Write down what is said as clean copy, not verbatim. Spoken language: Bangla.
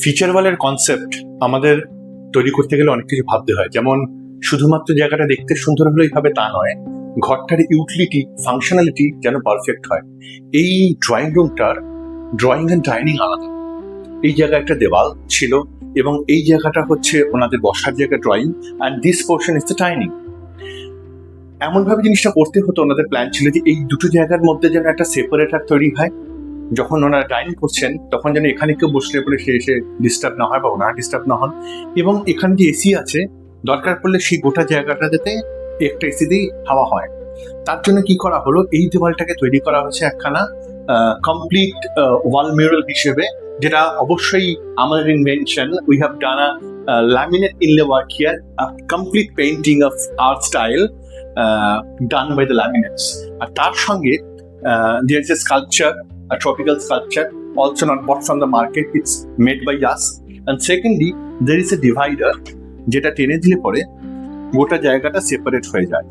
ফিচার ওয়ালের কনসেপ্ট আমাদের তৈরি করতে গেলে অনেক কিছু ভাবতে হয়। যেমন শুধুমাত্র জায়গাটা দেখতে সুন্দর হলেই হবে তা নয়, ঘরটার ইউটিলিটি, ফাংশনালিটি যেন পারফেক্ট হয়। এই ড্রয়িং রুমটার ড্রয়িং অ্যান্ড ডাইনিং আলাদা। এই জায়গায় একটা দেওয়াল ছিল এবং এই জায়গাটা হচ্ছে ওনাদের বসার জায়গা drawing, and this portion is the dining. এমনভাবে জিনিসটা করতে হতো, ওনাদের প্ল্যান ছিল যে এই দুটো জায়গার মধ্যে যেন একটা সেপারেটার তৈরি হয়। যখন ওনারা ডাইনিং করছেন তখন যেন এখানে কেউ বসলে পরে সে এসে ডিস্টার্ব না হয় বা ওনারা ডিস্টার্ব না হন। এবং এখানে যে এসি আছে, দরকার পড়লে সেই গোটা জায়গাটাতে একটা এসি দিয়ে হাওয়া হয়। তার জন্য কি করা হলো, এই দেওয়ালটাকে তৈরি করা হয়েছে একখানা কমপ্লিট ওয়াল মিউরাল হিসেবে, যেটা অবশ্যই আমাদের invention. We have done a laminate inlay work here, a complete painting of our style done by the laminates. আর তার সঙ্গে there is a sculpture, a tropical sculpture, also not bought from the market, it's made by us. And secondly, there is a divider, যেটা টেনে দিলে পরে গোটা জায়গাটা সেপারেট হয়ে যায়।